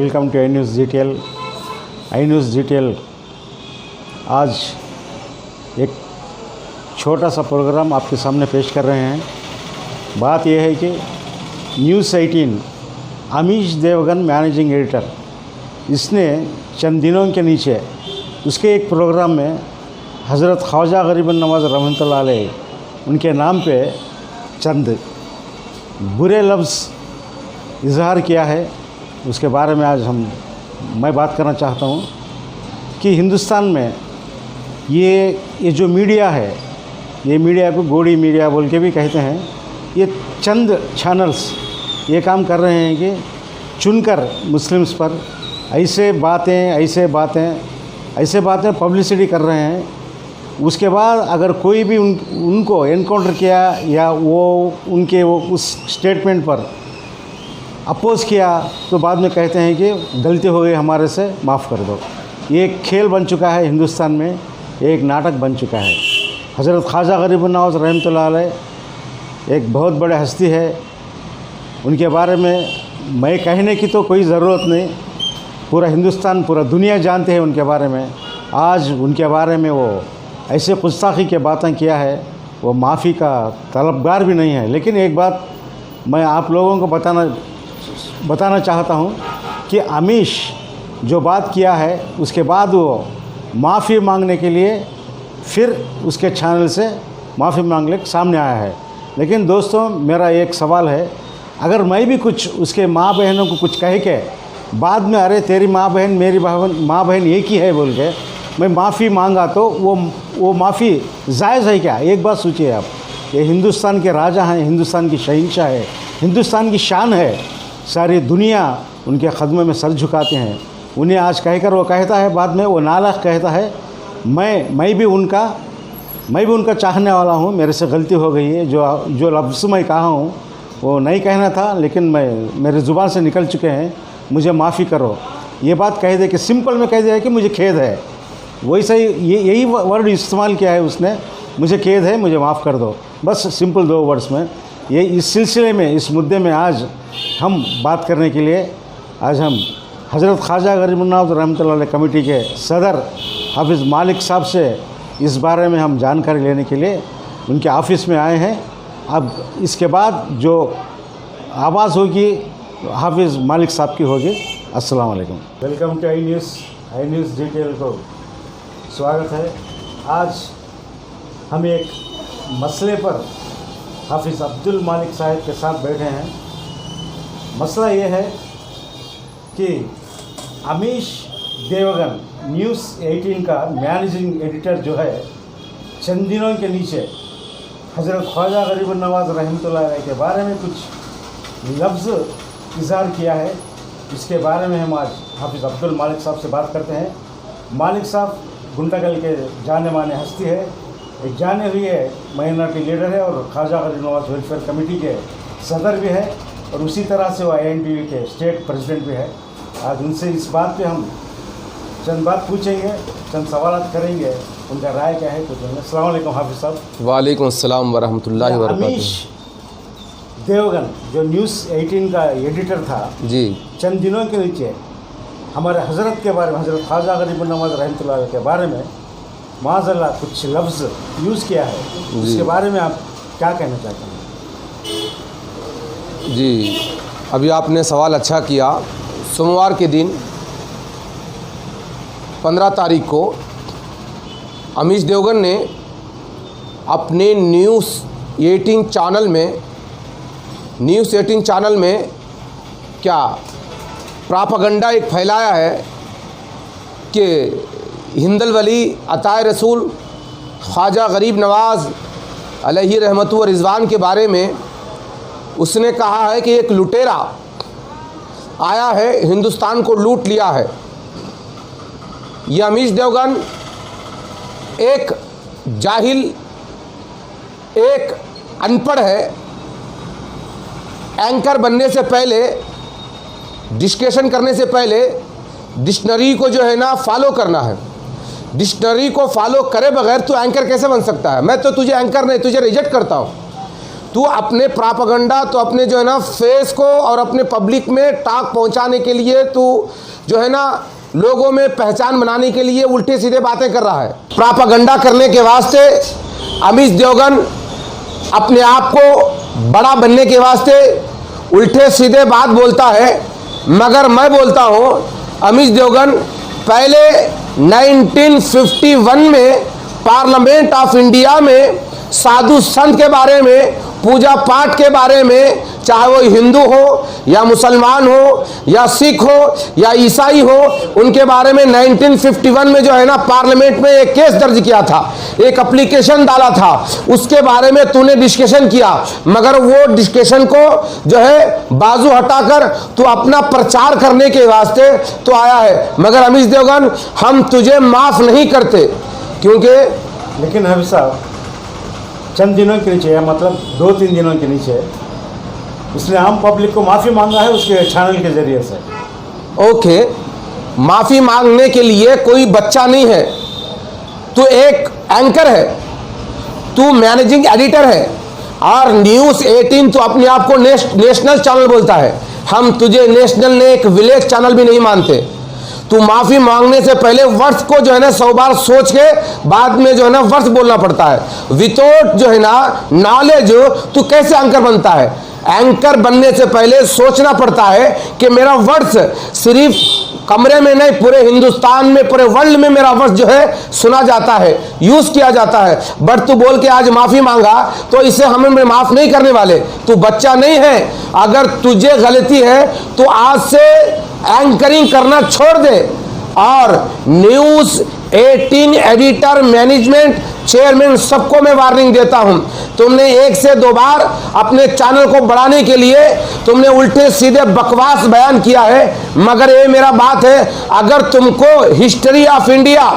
Welcome to I news detail. I news detail आज एक छोटा सा प्रोग्राम आपके सामने पेश कर रहे हैं। बात यह है कि news 18 Amish Devgan managing editor, इसने चंद दिनों के नीचे उसके एक प्रोग्राम में हज़रत ख्वाजा गरीब नवाज़ रहमतुल्लाह अलैह उनके नाम पे चंद बुरे लफ्ज़ इजहार किया है। उसके बारे में आज मैं बात करना चाहता हूँ कि हिंदुस्तान में ये जो मीडिया है, ये मीडिया को गोड़ी मीडिया बोल के भी कहते हैं, ये चंद चैनल्स ये काम कर रहे हैं कि चुनकर मुस्लिम्स पर ऐसे बातें पब्लिसिटी कर रहे हैं। उसके बाद अगर कोई भी उनको एनकाउंटर किया या उनके उस स्टेटमेंट पर अपोज़ किया तो बाद में कहते हैं कि गलती हो गई, हमारे से माफ़ कर दो। ये एक खेल बन चुका है हिंदुस्तान में, एक नाटक बन चुका है। हज़रत ख्वाजा गरीब नवाज़ रहमतुल्लाह अलैह एक बहुत बड़े हस्ती है, उनके बारे में मैं कहने की तो कोई ज़रूरत नहीं, पूरा हिंदुस्तान पूरा दुनिया जानते हैं उनके बारे में। आज उनके बारे में वो ऐसे गुस्ताखी की बातें किया है, वो माफ़ी का तलबगार भी नहीं है। लेकिन एक बात मैं आप लोगों को बताना चाहता हूँ कि अमीश जो बात किया है उसके बाद वो माफ़ी मांगने के लिए फिर उसके चैनल से माफ़ी मांगने के सामने आया है। लेकिन दोस्तों, मेरा एक सवाल है, अगर मैं भी कुछ उसके माँ बहनों को कुछ कह के बाद में अरे तेरी माँ बहन मेरी माँ बहन एक ही है बोल के मैं माफ़ी मांगा तो वो माफ़ी जायज़ है क्या? एक बात सोचिए आप, ये हिंदुस्तान के राजा हैं, हिंदुस्तान की शहंशाह है, हिंदुस्तान की शान है, सारी दुनिया उनके ख़दमे में सर झुकाते हैं। उन्हें आज कहकर वो कहता है, बाद में वो नालायक कहता है मैं भी उनका चाहने वाला हूँ, मेरे से गलती हो गई है, जो लफ्ज़ मैं कहा हूँ वो नहीं कहना था, लेकिन मेरे ज़ुबान से निकल चुके हैं, मुझे माफ़ी करो। ये बात कह दे कि सिंपल में कह दिया कि मुझे खेद है, वैसे ही यही वर्ड इस्तेमाल किया है उसने, मुझे खेद है, मुझे माफ़ कर दो, बस सिंपल 2 वर्ड्स में। ये इस सिलसिले में, इस मुद्दे में आज हम बात करने के लिए आज हम हज़रत ख्वाजा गरीब नवाज़ रहमतुल्लाह अलैह कमेटी के सदर हाफिज़ मालिक साहब से इस बारे में हम जानकारी लेने के लिए उनके ऑफ़िस में आए हैं। अब इसके बाद जो आवाज़ होगी हाफिज़ मालिक साहब की होगी। अस्सलाम वालेकुम, welcome to I news detail को स्वागत है। आज हम एक मसले पर हाफिज़ अब्दुल मालिक साहब के साथ बैठे हैं। मसला ये है कि अमीश देवगन न्यूज़ 18 का मैनेजिंग एडिटर जो है, चंद दिनों के नीचे हज़रत ख्वाजा गरीब नवाज़ रहमतुल्लाह अलैह के बारे में कुछ लफ्ज़ इज़हार किया है। इसके बारे में हम आज हाफिज़ अब्दुल मालिक साहब से बात करते हैं। मालिक साहब गुंडागल के जाने माने हस्ती है, एक जाने हुए माइनॉरिटी लीडर है और ख्वाजा गरीब नवाज़ वेलफेयर कमेटी के सदर भी है और उसी तरह से वो INTV के स्टेट प्रेसिडेंट भी है। आज उनसे इस बात पे हम चंद बात पूछेंगे, चंद सवाल करेंगे, उनका राय क्या है पूछेंगे। अस्सलाम वालेकुम हाफिज़ साहब। वालेकुम अस्सलाम वरहमतुल्लाहि वबरकातुहू। अमीश देवगन जो न्यूज़ 18 का एडिटर था जी, चंद दिनों के नीचे हमारे हज़रत के बारे में, हज़रत ख्वाजा गरीब नवाज़ रहमतुल्लाह अलैह के बारे में माज़अल्लाह कुछ लफ्ज़ यूज़ किया है, उसके बारे में आप क्या कहना चाहते हैं? जी, अभी आपने सवाल अच्छा किया। सोमवार के दिन 15 तारीख को अमीश देवगन ने अपने न्यूज़ 18 चैनल में क्या प्रापगंडा एक फैलाया है कि हिंदल वली अताए रसूल ख्वाजा गरीब नवाज़ अलैहि रहमतु व रिज़वान के बारे में उसने कहा है कि एक लुटेरा आया है, हिंदुस्तान को लूट लिया है। यह अमीश देवगन एक जाहिल, एक अनपढ़ है। एंकर बनने से पहले, डिस्कशन करने से पहले डिक्शनरी को जो है ना फॉलो करना है। डिक्शनरी को फॉलो करे बगैर तू एंकर कैसे बन सकता है? मैं तो तुझे एंकर नहीं, तुझे रिजेक्ट करता हूँ। तू अपने प्रापगंडा, तो अपने जो है ना फेस को और अपने पब्लिक में टाक पहुंचाने के लिए तू जो है ना लोगों में पहचान बनाने के लिए उल्टे सीधे बातें कर रहा है। प्रापगंडा करने के वास्ते अमीश देवगन अपने आप को बड़ा बनने के वास्ते उल्टे सीधे बात बोलता है, मगर मैं बोलता हूँ अमीश देवगन पहले 1951 में पार्लियामेंट ऑफ इंडिया में साधु संत के बारे में, पूजा पाठ के बारे में, चाहे वो हिंदू हो या मुसलमान हो या सिख हो या ईसाई हो, उनके बारे में 1951 में जो है ना पार्लियामेंट में एक केस दर्ज किया था, एक एप्लीकेशन डाला था, उसके बारे में तूने डिस्कशन किया, मगर वो डिस्कशन को जो है बाजू हटाकर तू अपना प्रचार करने के वास्ते तो आया है। मगर अमीश देवगन हम तुझे माफ नहीं करते, क्योंकि लेकिन हाफिज साहब चंद दिनों के नीचे, मतलब 2-3 दिनों के नीचे उसने आम पब्लिक को माफ़ी मांगा है उसके चैनल के जरिए से। ओके, माफ़ी मांगने के लिए कोई बच्चा नहीं है, तू एक एंकर है, तू मैनेजिंग एडिटर है, और न्यूज़ 18 तो अपने आप को नेशनल चैनल बोलता है। हम तुझे नेशनल ने एक विलेज चैनल भी नहीं मानते। तू माफ़ी मांगने से पहले वर्ड्स को जो है ना 100 बार सोच के बाद में जो है ना वर्ड्स बोलना पड़ता है। विदाउट जो है ना नॉलेज तू कैसे एंकर बनता है? एंकर बनने से पहले सोचना पड़ता है कि मेरा वर्ड्स सिर्फ कमरे में नहीं, पूरे हिंदुस्तान में, पूरे वर्ल्ड में मेरा वर्ड्स जो है सुना जाता है, यूज किया जाता है। बट तू बोल के आज माफी मांगा तो इसे हमें माफ नहीं करने वाले। तू बच्चा नहीं है, अगर तुझे गलती है तो आज से एंकरिंग करना छोड़ दे। और न्यूज़ 18 एडिटर, मैनेजमेंट, चेयरमैन सबको मैं वार्निंग देता हूं, तुमने 1 से 2 बार अपने चैनल को बढ़ाने के लिए तुमने उल्टे सीधे बकवास बयान किया है। मगर ये मेरा बात है, अगर तुमको history of India,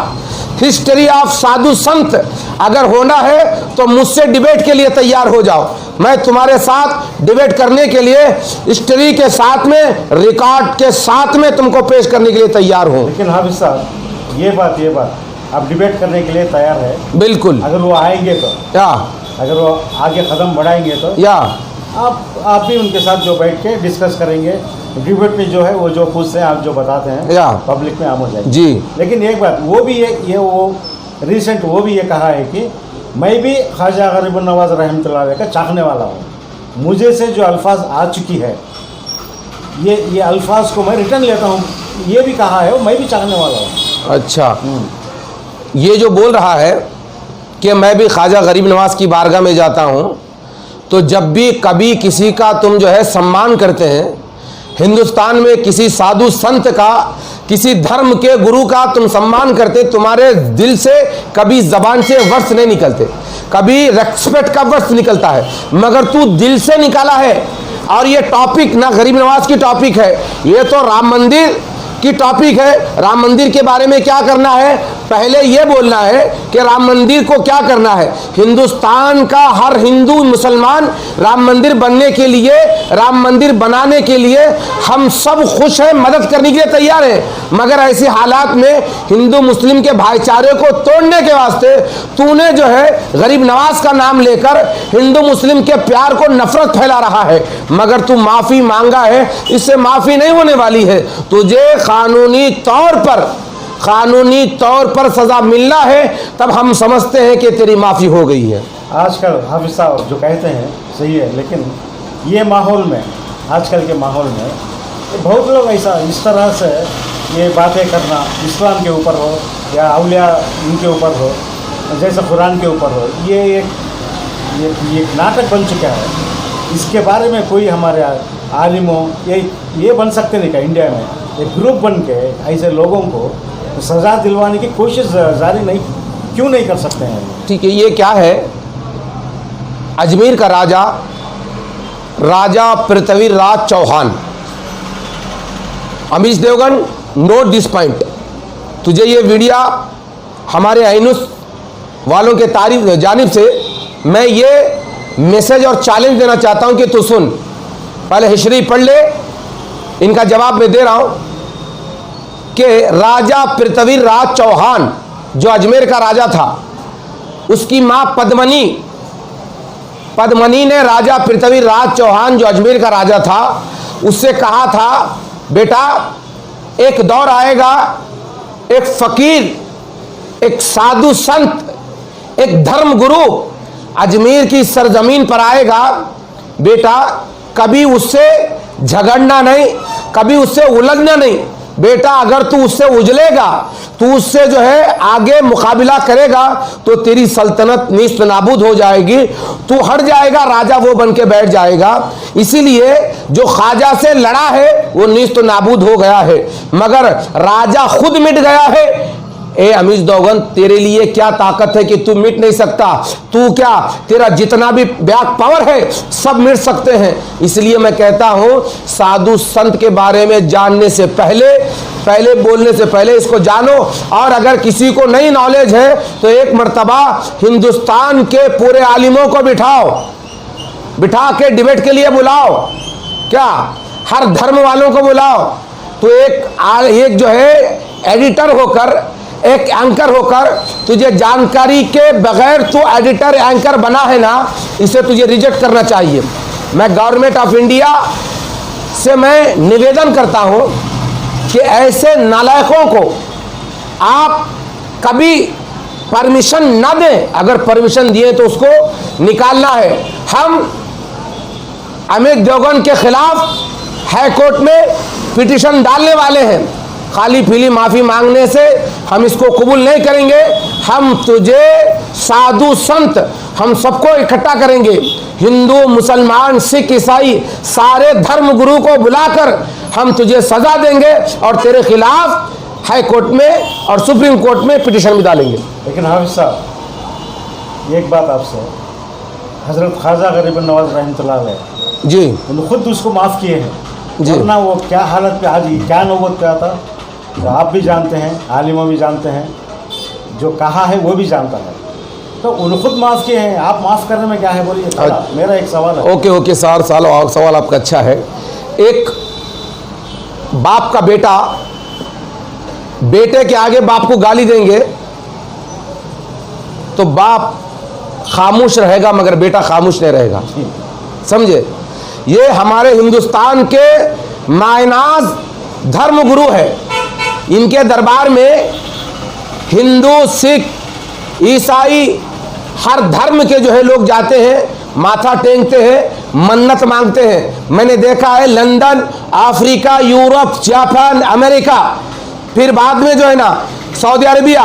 history of साधु संत अगर होना है तो मुझसे डिबेट के लिए तैयार हो जाओ। मैं तुम्हारे साथ डिबेट करने के लिए हिस्ट्री के साथ में, रिकॉर्ड के साथ में तुमको पेश करने के लिए तैयार हूं। लेकिन हाफिज साहब ये बात आप डिबेट करने के लिए तैयार है? बिल्कुल। अगर वो आएंगे तो, या अगर वो आगे कदम बढ़ाएंगे तो, या आप भी उनके साथ जो बैठ के डिस्कस करेंगे, डिबेट में जो है वो जो पूछते हैं, आप जो बताते हैं, या पब्लिक में आम हो जाएगी। जी। लेकिन एक बात वो भी वो रिसेंट वो भी ये कहा है कि मैं भी ख्वाजा गरीब नवाज रहमतुल्लाह अलैह का चाहने वाला हूँ। मुझे से जो अल्फाज आ चुकी है, ये अल्फाज को मैं रिटर्न लेता हूँ, ये भी कहा है, मैं भी चाहने वाला हूँ। अच्छा, ये जो बोल रहा है कि मैं भी ख्वाजा गरीब नवाज की बारगाह में जाता हूँ, तो जब भी कभी किसी का तुम जो है सम्मान करते हैं, हिंदुस्तान में किसी साधु संत का, किसी धर्म के गुरु का तुम सम्मान करते, तुम्हारे दिल से कभी जबान से वर्ड्स नहीं निकलते, कभी रेस्पेक्ट का वर्ड्स निकलता है, मगर तू दिल से निकाला है। और ये टॉपिक ना गरीब नवाज की टॉपिक है, ये तो राम मंदिर की टॉपिक है। राम मंदिर के बारे में क्या करना है, पहले ये बोलना है कि राम मंदिर को क्या करना है। हिंदुस्तान का हर हिंदू मुसलमान राम मंदिर बनने के लिए, राम मंदिर बनाने के लिए हम सब खुश हैं, मदद करने के लिए तैयार हैं। मगर ऐसे हालात में हिंदू मुस्लिम के भाईचारे को तोड़ने के वास्ते तूने जो है गरीब नवाज का नाम लेकर हिंदू मुस्लिम के प्यार को नफरत फैला रहा है। मगर तू माफ़ी मांगा है, इससे माफ़ी नहीं होने वाली है। तुझे कानूनी तौर पर सजा मिलना है, तब हम समझते हैं कि तेरी माफ़ी हो गई है। आजकल हाफिज साहब जो कहते हैं सही है, लेकिन ये माहौल में, आजकल के माहौल में बहुत लोग ऐसा इस तरह से ये बातें करना, इस्लाम के ऊपर हो या औलिया इनके ऊपर हो, जैसे कुरान के ऊपर हो, ये एक नाटक बन चुका है। इसके बारे में कोई हमारे आलिमों ये बन सकते नहीं क्या इंडिया में एक ग्रुप बन के ऐसे लोगों को सज़ा दिलवाने की कोशिश जारी क्यों नहीं कर सकते हैं? ठीक है, ये क्या है, अजमेर का राजा Prithviraj Chauhan, Amish Devgan note this point. तुझे ये वीडियो हमारे आइनुस वालों के तारीफ जानिब से मैं ये मैसेज और चैलेंज देना चाहता हूं कि तू सुन, पहले हिस्ट्री पढ़ ले, इनका जवाब मैं दे रहा हूं कि राजा पृथ्वीराज चौहान जो अजमेर का राजा था, उसकी मां पद्मनी पद्मनी ने राजा पृथ्वीराज चौहान जो अजमेर का राजा था उससे कहा था, बेटा एक दौर आएगा, एक फकीर, एक साधु संत, एक धर्म गुरु अजमेर की सरजमीन पर आएगा, बेटा कभी उससे झगड़ना नहीं, कभी उससे उलझना नहीं। बेटा अगर तू उससे उजलेगा, तू उससे जो है आगे मुकाबला करेगा तो तेरी सल्तनत नीस्त नाबूद हो जाएगी, तू हट जाएगा, राजा वो बन के बैठ जाएगा। इसीलिए जो ख्वाजा से लड़ा है वो नीस्त नाबूद हो गया है, मगर राजा खुद मिट गया है। ए अमीज दोगन, तेरे लिए क्या ताकत है कि तू मिट नहीं सकता? तू क्या, तेरा जितना भी बैक पावर है सब मिट सकते हैं। इसलिए मैं कहता हूं साधु संत के बारे में जानने से पहले बोलने से पहले इसको जानो, और अगर किसी को नहीं नॉलेज है तो एक मर्तबा हिंदुस्तान के पूरे आलिमों को बिठा के डिबेट के लिए बुलाओ, क्या हर धर्म वालों को बुलाओ, तो एक जो है एडिटर होकर, एक एंकर होकर, तुझे जानकारी के बगैर तू एडिटर एंकर बना है ना, इसे तुझे रिजेक्ट करना चाहिए। मैं गवर्नमेंट ऑफ इंडिया से मैं निवेदन करता हूं कि ऐसे नालायकों को आप कभी परमिशन ना दें, अगर परमिशन दिए तो उसको निकालना है। हम अमित देवगन के खिलाफ हाई कोर्ट में पिटीशन डालने वाले हैं। खाली पीली माफी मांगने से हम इसको कबूल नहीं करेंगे। हम तुझे साधु संत, हम सबको इकट्ठा करेंगे, हिंदू मुसलमान सिख ईसाई सारे धर्म गुरु को बुलाकर हम तुझे सजा देंगे और तेरे खिलाफ हाई कोर्ट में और सुप्रीम कोर्ट में पिटीशन भी डालेंगे। लेकिन हाफिज साहब एक बात आपसे, हजरत ख्वाजा गरीब नवाज रहमतुल्लाह अलैह जी उन्होंने खुद उसको माफ़ किए हैं, जी। वरना वो क्या हालत पे आज क्या नौबत पे आता, तो आप भी जानते हैं, आलिमों भी जानते हैं, जो कहा है वो भी जानता है, तो उन्होंने खुद माफ़ किए हैं, आप माफ़ करने में क्या है बोलिए? मेरा एक सवाल है। ओके सवाल आपका अच्छा है। एक बाप का बेटा बेटे के आगे बाप को गाली देंगे तो बाप खामोश रहेगा मगर बेटा खामोश नहीं रहेगा, समझे? ये हमारे हिंदुस्तान के मायनाज धर्म गुरु है, इनके दरबार में हिंदू सिख ईसाई हर धर्म के जो है लोग जाते हैं, माथा टेकते हैं, मन्नत मांगते हैं। मैंने देखा है London, Africa, Europe, Japan, America, फिर बाद में जो है ना सऊदी अरेबिया,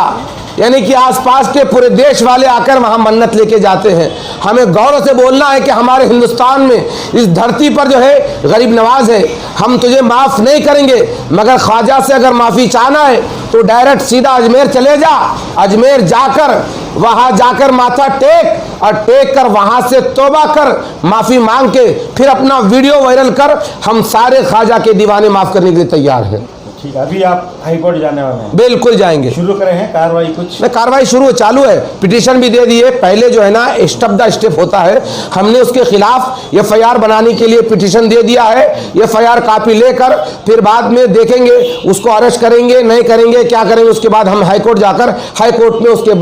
यानी कि आसपास के पूरे देश वाले आकर वहाँ मन्नत लेके जाते हैं। हमें गौरव से बोलना है कि हमारे हिंदुस्तान में इस धरती पर जो है गरीब नवाज है। हम तुझे माफ़ नहीं करेंगे, मगर ख्वाजा से अगर माफ़ी चाहना है तो डायरेक्ट सीधा अजमेर चले जा, अजमेर जाकर वहाँ जाकर माथा टेक और टेक कर वहाँ से तौबा कर, माफ़ी मांग के फिर अपना वीडियो वायरल कर। हम सारे ख्वाजा के दीवाने माफ़ करने के लिए तैयार हैं। ठीक है, अभी आप हाई कोर्ट जाने वाले हैं? बिल्कुल जाएंगे। शुरू करें हैं कार्रवाई? कुछ नहीं, कार्रवाई शुरू चालू है, पिटीशन भी दे दिए। पहले जो है ना स्टेप बाय स्टेप होता है, हमने उसके खिलाफ एफआईआर बनाने के लिए पिटीशन दे दिया है। एफआईआर कॉपी लेकर फिर बाद में देखेंगे उसको अरेस्ट करेंगे नहीं करेंगे, क्या करेंगे, उसके बाद हम हाई कोर्ट जाकर हाई कोर्ट में उसके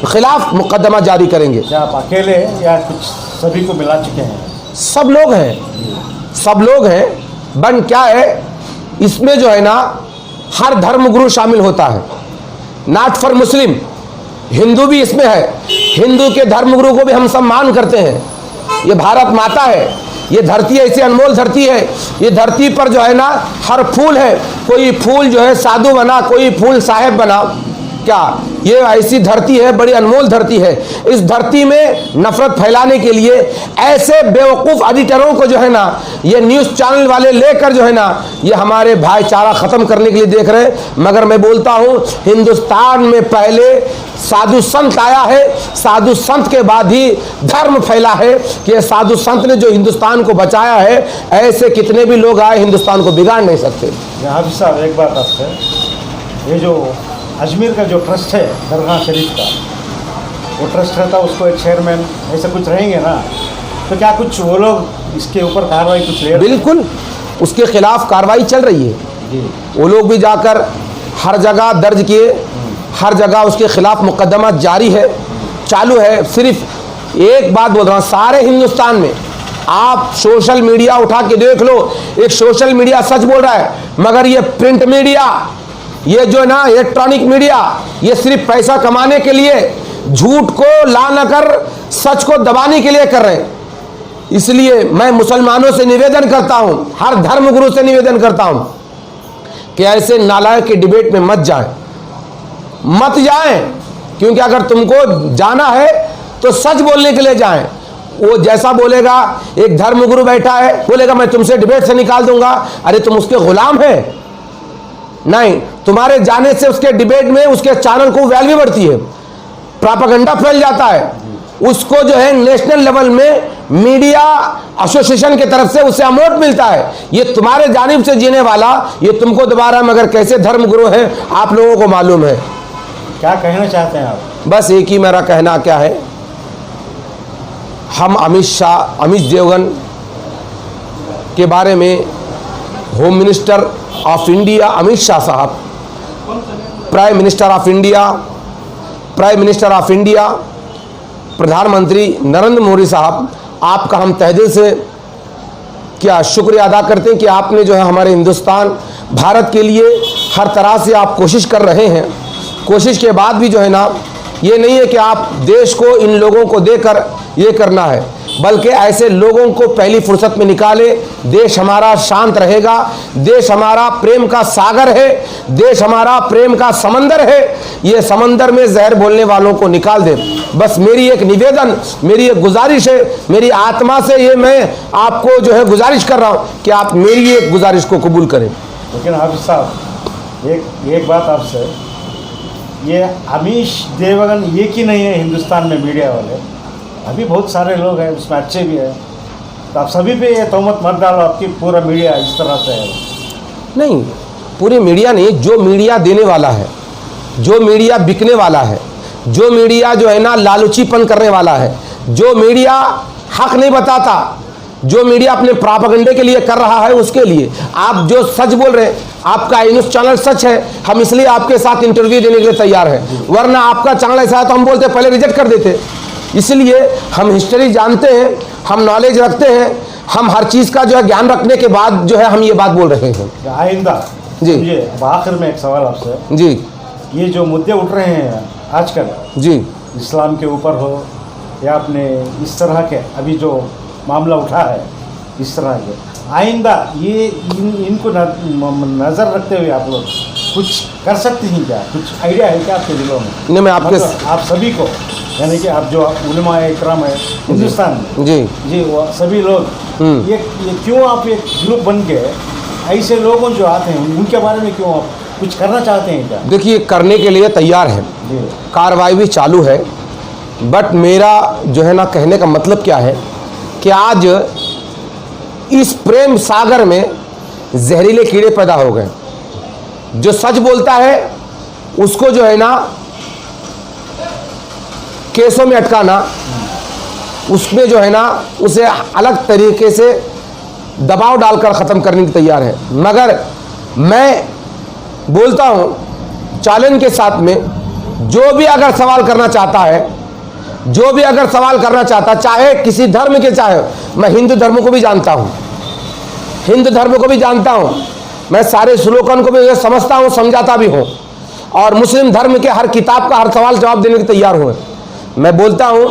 खिलाफ मुकदमा जारी करेंगे। क्या आप अकेले या कुछ सभी को मिला चुके हैं? सब लोग हैं। बन क्या है, इसमें जो है ना हर धर्म गुरु शामिल होता है, नॉट फॉर मुस्लिम। हिंदू भी इसमें है, हिंदू के धर्म गुरु को भी हम सम्मान करते हैं। ये भारत माता है, ये धरती ऐसी अनमोल धरती है। ये धरती पर जो है ना हर फूल है, कोई फूल जो है साधु बना, कोई फूल साहेब बना, क्या ये ऐसी धरती है, बड़ी अनमोल धरती है। इस धरती में नफरत फैलाने के लिए ऐसे बेवकूफ़ एडिटरों को जो है ना ये न्यूज़ चैनल वाले लेकर जो है ना ये हमारे भाईचारा ख़त्म करने के लिए देख रहे हैं। मगर मैं बोलता हूँ हिंदुस्तान में पहले साधु संत आया है, साधु संत के बाद ही धर्म फैला है कि ये साधु संत ने जो हिंदुस्तान को बचाया है, ऐसे कितने भी लोग आए हिंदुस्तान को बिगाड़ नहीं सकते। हाफिज साहब एक बात आपसे, ये जो अजमेर का जो ट्रस्ट है दरगाह शरीफ का, वो ट्रस्ट रहता है, उसको एक चेयरमैन ऐसा कुछ रहेंगे ना, तो क्या कुछ वो लोग इसके ऊपर कार्रवाई कुछ ले? बिल्कुल, उसके खिलाफ कार्रवाई चल रही है जी। वो लोग भी जाकर हर जगह दर्ज किए, हर जगह उसके खिलाफ मुकदमा जारी है, चालू है। सिर्फ एक बात बोल रहा हूं, सारे हिंदुस्तान में आप सोशल मीडिया उठा के देख लो, एक सोशल मीडिया सच बोल रहा है, मगर ये प्रिंट मीडिया, ये जो ना इलेक्ट्रॉनिक मीडिया, ये सिर्फ पैसा कमाने के लिए, झूठ को ला न कर सच को दबाने के लिए कर रहे हैं। इसलिए मैं मुसलमानों से निवेदन करता हूं, हर धर्मगुरु से निवेदन करता हूं कि ऐसे नालायक के डिबेट में मत जाएं, क्योंकि अगर तुमको जाना है तो सच बोलने के लिए जाएं। वो जैसा बोलेगा, एक धर्मगुरु बैठा है बोलेगा मैं तुमसे डिबेट से निकाल दूंगा, अरे तुम उसके गुलाम है? नहीं, तुम्हारे जाने से उसके डिबेट में उसके चैनल को वैल्यू बढ़ती है, प्रोपेगेंडा फैल जाता है, उसको जो है नेशनल लेवल में मीडिया एसोसिएशन की तरफ से उसे अमाउंट मिलता है। ये तुम्हारे जानिब से जीने वाला ये तुमको दबा रहा है, मगर कैसे धर्मगुरु हैं आप लोगों को मालूम है। क्या कहना चाहते हैं आप? बस एक ही मेरा कहना क्या है, हम अमित देवगन के बारे में home minister of India Amit Shah साहब, प्राइम मिनिस्टर ऑफ इंडिया प्रधानमंत्री नरेंद्र मोदी साहब, आपका हम तहे दिल से क्या शुक्रिया अदा करते हैं कि आपने जो है हमारे हिंदुस्तान भारत के लिए हर तरह से आप कोशिश कर रहे हैं। कोशिश के बाद भी जो है ना, ये नहीं है कि आप देश को इन लोगों को देकर ये करना है, बल्कि ऐसे लोगों को पहली फुर्सत में निकाले। देश हमारा शांत रहेगा, देश हमारा प्रेम का सागर है, देश हमारा प्रेम का समंदर है, ये समंदर में जहर बोलने वालों को निकाल दे। बस मेरी एक निवेदन, मेरी एक गुजारिश है, मेरी आत्मा से ये मैं आपको जो है गुजारिश कर रहा हूँ कि आप मेरी एक गुजारिश को कबूल करें। लेकिन हाफिज साहब, एक बात आपसे, ये अमीश देवगन एक ही नहीं है हिंदुस्तान में मीडिया वाले, अभी बहुत सारे लोग हैं, उसमें अच्छे भी हैं, तो आप सभी पे ये तहमत मत डालो आपकी पूरा मीडिया इस तरह से है। नहीं, पूरी मीडिया नहीं, जो मीडिया देने वाला है, जो मीडिया बिकने वाला है, जो मीडिया जो है ना लालचीपन करने वाला है, जो मीडिया हक नहीं बताता, जो मीडिया अपने प्रोपेगेंडे के लिए कर रहा है, उसके लिए आप जो सच बोल रहे हैं, आपका न्यूज़ चैनल सच है, हम इसलिए आपके साथ इंटरव्यू देने के लिए तैयार हैं, वरना आपका चैनल ऐसा है तो हम बोलते पहले रिजेक्ट कर देते। इसलिए हम हिस्ट्री जानते हैं, हम नॉलेज रखते हैं, हम हर चीज़ का जो है ज्ञान रखने के बाद जो है हम ये बात बोल रहे हैं। आइंदा जी, अब आखिर में एक सवाल आपसे जी, ये जो मुद्दे उठ रहे हैं आजकल, जी, इस्लाम के ऊपर हो या अपने इस तरह के अभी जो मामला उठा है इस तरह के, आइंदा ये इनको नज़र रखते हुए आप लोग कुछ कर सकते हैं क्या? कुछ आइडिया है क्या आपके दिलों में? नहीं, मैं आपके आप सभी को, यानी कि आप जो उलमा इकराम है हिंदुस्तान में, जी वो सभी लोग ये क्यों आप एक ग्रुप बन के ऐसे लोगों जो आते हैं उनके बारे में क्यों आप कुछ करना चाहते हैं क्या? देखिए, करने के लिए तैयार है, कार्रवाई भी चालू है, बट मेरा जो है ना कहने का मतलब क्या है कि आज इस प्रेम सागर में जहरीले कीड़े पैदा हो गए। जो सच बोलता है उसको जो है ना केसों में अटकाना, उसमें जो है ना उसे अलग तरीके से दबाव डालकर ख़त्म करने की तैयार है। मगर मैं बोलता हूँ चैलेंज के साथ में, जो भी अगर सवाल करना चाहता है, जो भी अगर सवाल करना चाहता, चाहे किसी धर्म के, चाहे मैं हिंदू धर्म को भी जानता हूँ, हिंदू धर्म को भी जानता हूँ, मैं सारे श्लोकन को भी समझता हूँ, समझाता भी हूँ, और मुस्लिम धर्म के हर किताब का हर सवाल जवाब देने के तैयार हूँ। मैं बोलता हूँ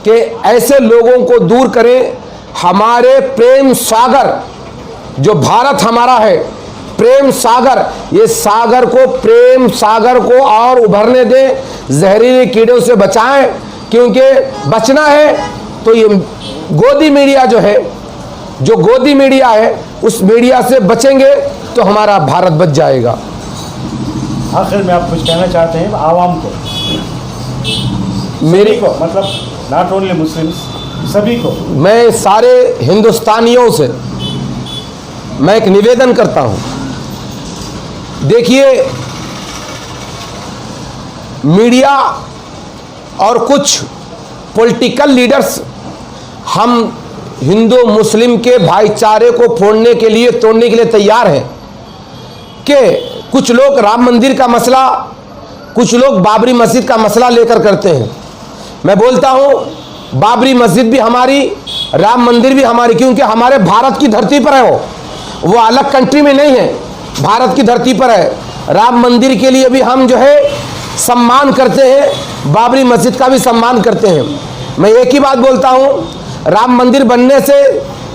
कि ऐसे लोगों को दूर करें। हमारे प्रेम सागर जो भारत हमारा है, प्रेम सागर, ये सागर को, प्रेम सागर को और उभरने दें, जहरीले कीड़ों से बचाएं, क्योंकि बचना है तो ये गोदी मीडिया जो है, जो गोदी मीडिया है, उस मीडिया से बचेंगे तो हमारा भारत बच जाएगा। आखिर में आप कुछ कहना चाहते हैं आवाम को? मेरी को मतलब नॉट ओनली मुस्लिम्स, सभी को, मैं सारे हिंदुस्तानियों से मैं एक निवेदन करता हूं। देखिए, मीडिया और कुछ पॉलिटिकल लीडर्स हम हिंदू मुस्लिम के भाईचारे को फोड़ने के लिए, तोड़ने के लिए तैयार हैं कि कुछ लोग राम मंदिर का मसला, कुछ लोग बाबरी मस्जिद का मसला लेकर करते हैं। मैं बोलता हूं बाबरी मस्जिद भी हमारी, राम मंदिर भी हमारी, क्योंकि हमारे भारत की धरती पर है वो अलग कंट्री में नहीं है, भारत की धरती पर है। राम मंदिर के लिए भी हम जो है सम्मान करते हैं, बाबरी मस्जिद का भी सम्मान करते हैं। मैं एक ही बात बोलता हूँ, राम मंदिर बनने से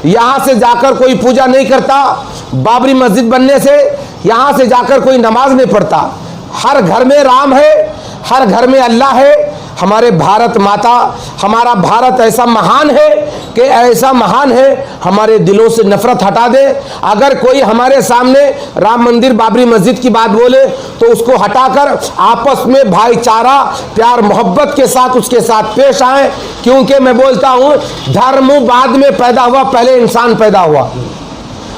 यहाँ से जाकर कोई पूजा नहीं करता, बाबरी मस्जिद बनने से यहाँ से जाकर कोई नमाज नहीं पढ़ता। हर घर में राम है, हर घर में अल्लाह है। हमारे भारत माता, हमारा भारत ऐसा महान है कि ऐसा महान है, हमारे दिलों से नफरत हटा दे। अगर कोई हमारे सामने राम मंदिर, बाबरी मस्जिद की बात बोले तो उसको हटाकर आपस में भाईचारा, प्यार मोहब्बत के साथ उसके साथ पेश आए। क्योंकि मैं बोलता हूँ, धर्म बाद में पैदा हुआ, पहले इंसान पैदा हुआ।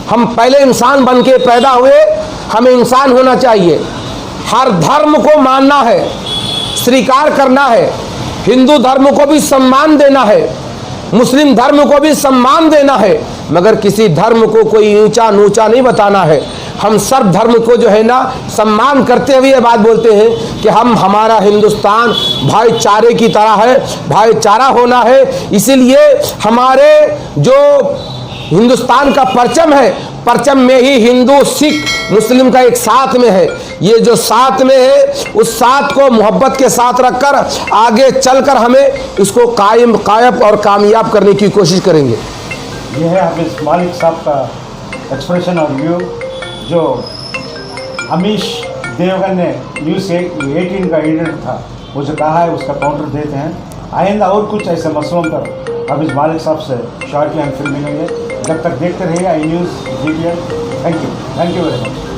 हम पहले इंसान बन के पैदा हुए, हमें इंसान होना चाहिए। हर धर्म को मानना है, स्वीकार करना है। हिंदू धर्म को भी सम्मान देना है, मुस्लिम धर्म को भी सम्मान देना है, मगर किसी धर्म को कोई ऊंचा नीचा नहीं बताना है। हम सब धर्म को जो है ना सम्मान करते हुए ये बात बोलते हैं कि हमारा हिंदुस्तान भाईचारे की तरह है, भाईचारा होना है। इसीलिए हमारे जो हिंदुस्तान का परचम है, परचम में ही हिंदू, सिख, मुस्लिम का एक साथ में है। ये जो साथ में है, उस साथ को मोहब्बत के साथ रखकर आगे चलकर हमें इसको कायम और कामयाब करने की कोशिश करेंगे। ये है हाफिज मालिक साहब का एक्सप्रेशन और व्यू, जो अमीश देवगन ने न्यूज़ 18 का एडिटर था, वो जो कहा है उसका काउंटर देते हैं। आइंदा और कुछ ऐसे मसलों पर हाफिज मालिक साहब से शॉर्टली हम फिर मिलेंगे। जब तक देखते रहिए I news GTN। Thank you very much.